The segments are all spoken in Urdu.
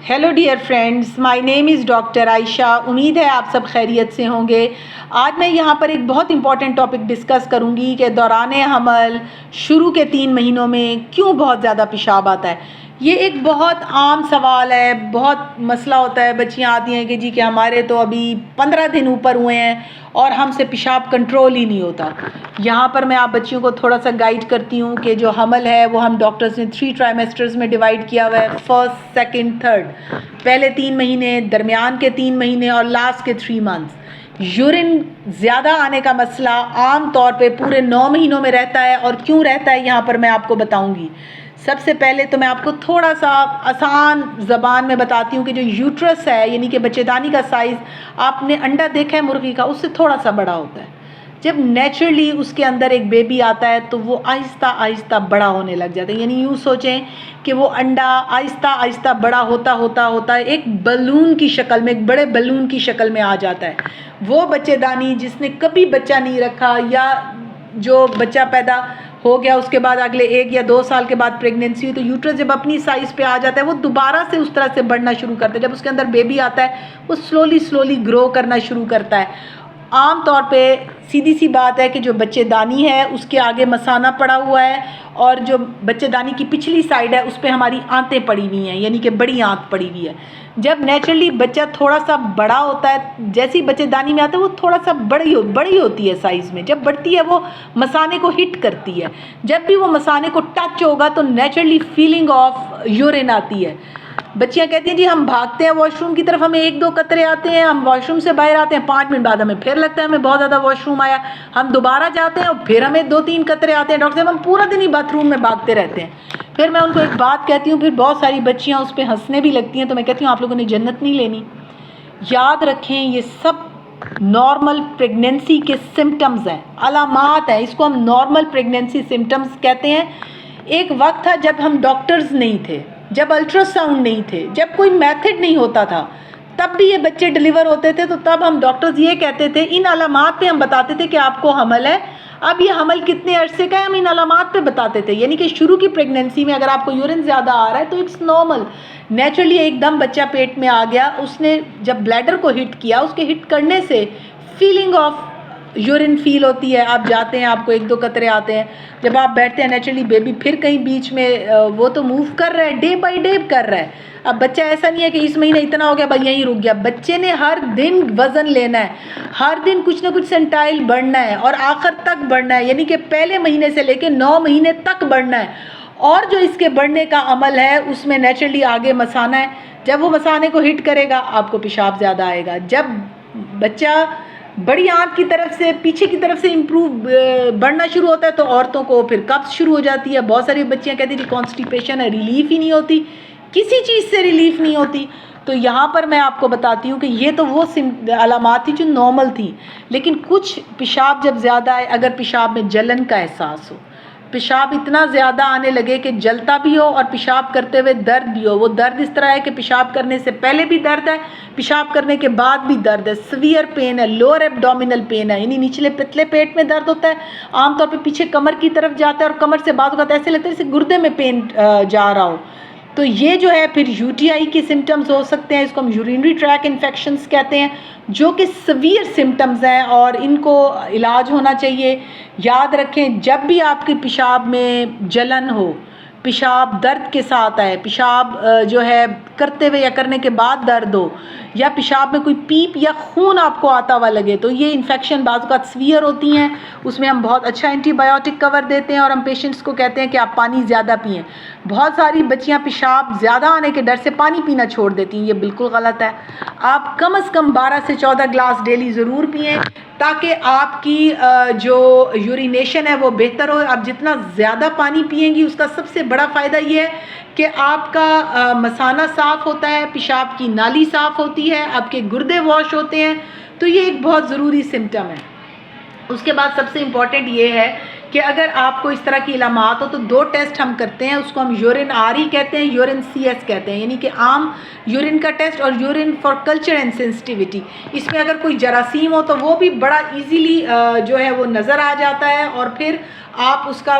Hello dear friends, my name is doctor Ayesha. امید ہے آپ سب خیریت سے ہوں گے. آج میں یہاں پر ایک بہت امپورٹنٹ ٹاپک ڈسکس کروں گی کہ دوران حمل شروع کے 3 مہینوں میں کیوں بہت زیادہ پیشاب آتا ہے. یہ ایک بہت عام سوال ہے، بہت مسئلہ ہوتا ہے. بچیاں آتی ہیں کہ جی کہ ہمارے تو ابھی 15 دن اوپر ہوئے ہیں اور ہم سے پیشاب کنٹرول ہی نہیں ہوتا. یہاں پر میں آپ بچیوں کو تھوڑا سا گائیڈ کرتی ہوں کہ جو حمل ہے وہ ہم ڈاکٹرز نے 3 ٹرائمیسٹرز میں ڈیوائڈ کیا ہوا ہے. First, second, third. پہلے 3 مہینے، درمیان کے 3 مہینے اور لاسٹ کے 3 منتھس. یورین زیادہ آنے کا مسئلہ عام طور پہ پورے 9 مہینوں میں رہتا ہے، اور کیوں رہتا ہے یہاں پر میں آپ کو بتاؤں گی. سب سے پہلے تو میں آپ کو تھوڑا سا آسان زبان میں بتاتی ہوں کہ جو یوٹرس ہے یعنی کہ بچے دانی کا سائز، آپ نے انڈا دیکھا ہے مرغی کا، اس سے تھوڑا سا بڑا ہوتا ہے. جب نیچرلی اس کے اندر ایک بیبی آتا ہے تو وہ آہستہ آہستہ بڑا ہونے لگ جاتا ہے. یعنی یوں سوچیں کہ وہ انڈا آہستہ آہستہ بڑا ہوتا ایک بلون کی شکل میں، ایک بڑے بلون کی شکل میں آ جاتا ہے. وہ بچے دانی جس نے کبھی بچہ نہیں رکھا، یا جو بچہ پیدا ہو گیا اس کے بعد اگلے 1 یا 2 سال کے بعد پریگننسی ہوئی، تو یوٹرس جب اپنی سائز پہ آ جاتا ہے وہ دوبارہ سے اس طرح سے بڑھنا شروع کرتا ہے. جب اس کے اندر بیبی آتا ہے وہ سلولی گرو کرنا شروع کرتا ہے. عام طور پہ سیدھی سی بات ہے کہ جو بچے دانی ہے اس کے آگے مثانہ پڑا ہوا ہے، اور جو بچے دانی کی پچھلی سائڈ ہے اس پہ ہماری آنتیں پڑی ہوئی ہیں، یعنی کہ بڑی آنت پڑی ہوئی ہے. جب نیچرلی بچہ تھوڑا سا بڑا ہوتا ہے، جیسے ہی بچے دانی میں آتا ہے وہ تھوڑا سا بڑی ہوتی ہے سائز میں. جب بڑھتی ہے وہ مثانے کو ہٹ کرتی ہے. جب بھی وہ مثانے کو ٹچ ہوگا تو نیچرلی فیلنگ آف یورین آتی ہے. بچیاں کہتی ہیں جی ہم بھاگتے ہیں واش روم کی طرف، ہمیں 1-2 قطرے آتے ہیں، ہم واش روم سے باہر آتے ہیں، 5 منٹ بعد ہمیں پھر لگتا ہے ہمیں بہت زیادہ واش روم آیا، ہم دوبارہ جاتے ہیں اور پھر ہمیں 2-3 قطرے آتے ہیں. ڈاکٹر صاحب ہم پورا دن ہی باتھ روم میں بھاگتے رہتے ہیں. پھر میں ان کو ایک بات کہتی ہوں، پھر بہت ساری بچیاں اس پہ ہنسنے بھی لگتی ہیں، تو میں کہتی ہوں آپ لوگوں نے جنت نہیں لینی. یاد رکھیں یہ سب نارمل پریگننسی کے سمٹمز ہیں، علامات ہیں. اس کو ہم نارمل پریگننسی سمٹمز کہتے ہیں. ایک وقت تھا جب ہم ڈاکٹرز نہیں تھے، جب الٹرا ساؤنڈ نہیں تھے، جب کوئی میتھڈ نہیں ہوتا تھا، تب بھی یہ بچے ڈلیور ہوتے تھے. تو تب ہم ڈاکٹرز یہ کہتے تھے، ان علامات پہ ہم بتاتے تھے کہ آپ کو حمل ہے. اب یہ حمل کتنے عرصے کا ہے ہم ان علامات پہ بتاتے تھے. یعنی کہ شروع کی پریگننسی میں اگر آپ کو یورین زیادہ آ رہا ہے تو اٹس نارمل. نیچرلی ایک دم بچہ پیٹ میں آ گیا، اس نے جب بلیڈر کو ہٹ کیا، اس کے ہٹ کرنے سے فیلنگ آف یورین فیل ہوتی ہے. آپ جاتے ہیں، آپ کو 1-2 قطرے آتے ہیں. جب آپ بیٹھتے ہیں نیچرلی بیبی پھر کہیں بیچ میں وہ تو موو کر رہا ہے، ڈے بائی ڈے کر رہا ہے. اب بچہ ایسا نہیں ہے کہ اس مہینے اتنا ہو گیا بھائی یہیں رک گیا. بچے نے ہر دن وزن لینا ہے، ہر دن کچھ نہ کچھ سینٹائل بڑھنا ہے اور آخر تک بڑھنا ہے. یعنی کہ پہلے مہینے سے لے کے 9 مہینے تک بڑھنا ہے. اور جو اس کے بڑھنے کا عمل ہے اس میں نیچرلی آگے مثانہ ہے. جب وہ مثانے کو ہٹ کرے گا آپ کو پیشاب زیادہ آئے گا. جب بچہ بڑی آنت کی طرف سے پیچھے کی طرف سے بڑھنا شروع ہوتا ہے تو عورتوں کو پھر قبض شروع ہو جاتی ہے. بہت ساری بچیاں کہتی ہیں کانسٹیپیشن ہے، ریلیف ہی نہیں ہوتی، کسی چیز سے ریلیف نہیں ہوتی. تو یہاں پر میں آپ کو بتاتی ہوں کہ یہ تو وہ علامات تھی جو نارمل تھی. لیکن کچھ پیشاب جب زیادہ آئے، اگر پیشاب میں جلن کا احساس ہو، پیشاب اتنا زیادہ آنے لگے کہ جلتا بھی ہو اور پیشاب کرتے ہوئے درد بھی ہو. وہ درد اس طرح ہے کہ پیشاب کرنے سے پہلے بھی درد ہے، پیشاب کرنے کے بعد بھی درد ہے، سیویئر پین ہے، لوور ایبڈومینل پین ہے، یعنی نچلے پتلے پیٹ میں درد ہوتا ہے. عام طور پہ پیچھے کمر کی طرف جاتا ہے اور کمر سے بعض اوقات ایسے لگتا ہے جیسے گردے میں پین جا رہا ہو. تو یہ جو ہے پھر یو ٹی آئی کے سمٹمز ہو سکتے ہیں. اس کو ہم یورینری ٹریک انفیکشنز کہتے ہیں، جو کہ سیویئر سمٹمز ہیں اور ان کو علاج ہونا چاہیے. یاد رکھیں جب بھی آپ کے پیشاب میں جلن ہو، پیشاب درد کے ساتھ آئے، پیشاب جو ہے کرتے ہوئے یا کرنے کے بعد درد ہو، یا پیشاب میں کوئی پیپ یا خون آپ کو آتا ہوا لگے، تو یہ انفیکشن بعض اوقات سیویئر ہوتی ہیں. اس میں ہم بہت اچھا اینٹی بایوٹک کور دیتے ہیں اور ہم پیشنٹس کو کہتے ہیں کہ آپ پانی زیادہ پئیں. بہت ساری بچیاں پیشاب زیادہ آنے کے ڈر سے پانی پینا چھوڑ دیتی ہیں، یہ بالکل غلط ہے. آپ کم از کم 12 سے 14 گلاس ڈیلی ضرور پئیں تاکہ آپ کی جو یورینیشن ہے وہ بہتر ہو. آپ جتنا زیادہ پانی پئیں گی اس کا سب سے بڑا فائدہ یہ ہے کہ آپ کا مثانہ صاف ہوتا ہے، پیشاب کی نالی صاف ہوتی ہے، آپ کے گردے واش ہوتے ہیں. تو یہ ایک بہت ضروری سمٹم ہے. اس کے بعد سب سے امپورٹنٹ یہ ہے کہ اگر آپ کو اس طرح کی علامات ہو تو 2 ٹیسٹ ہم کرتے ہیں. اس کو ہم یورین آر ای کہتے ہیں، یورین سی ایس کہتے ہیں، یعنی کہ عام یورین کا ٹیسٹ اور urine for culture and sensitivity. اس میں اگر کوئی جراثیم ہو تو وہ بھی بڑا ایزیلی جو ہے وہ نظر آ جاتا ہے، اور پھر آپ اس کا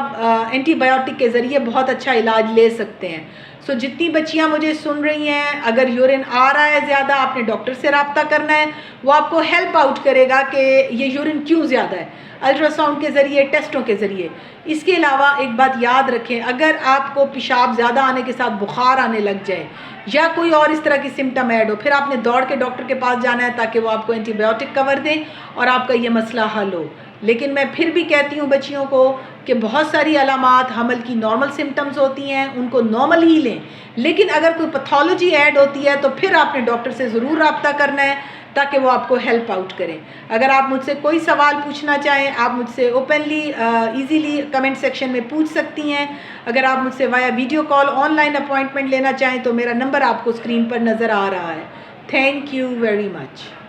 اینٹی بایوٹک کے ذریعے بہت اچھا علاج لے سکتے ہیں. سو جتنی بچیاں مجھے سن رہی ہیں، اگر یورین آ رہا ہے زیادہ، آپ نے ڈاکٹر سے رابطہ کرنا ہے، وہ آپ کو ہیلپ آؤٹ کرے گا کہ یہ یورین کیوں زیادہ ہے، الٹرا ساؤنڈ کے ذریعے، ٹیسٹوں کے ذریعے۔ اس کے علاوہ ایک بات یاد رکھیں، اگر آپ کو پیشاب زیادہ آنے کے ساتھ بخار آنے لگ جائے یا کوئی اور اس طرح کی سمٹم ایڈ ہو، پھر آپ نے دوڑ کے ڈاکٹر کے پاس جانا ہے تاکہ وہ آپ کو اینٹی بایوٹک کور دیں اور آپ کا یہ مسئلہ حل ہو۔ لیکن میں پھر بھی کہتی ہوں بچیوں کو کہ بہت ساری علامات حمل کی نارمل سمٹمز ہوتی ہیں، ان کو نارمل ہی لیں، لیکن اگر کوئی پیتھولوجی ایڈ ہوتی ہے تو پھر آپ نے ڈاکٹر سے ضرور رابطہ کرنا ہے تاکہ وہ آپ کو ہیلپ آؤٹ کریں۔ اگر آپ مجھ سے کوئی سوال پوچھنا چاہیں، آپ مجھ سے اوپنلی ایزیلی کمنٹ سیکشن میں پوچھ سکتی ہیں۔ اگر آپ مجھ سے via video call online appointment لینا چاہیں تو میرا نمبر آپ کو اسکرین پر نظر آ رہا ہے۔ Thank you very much.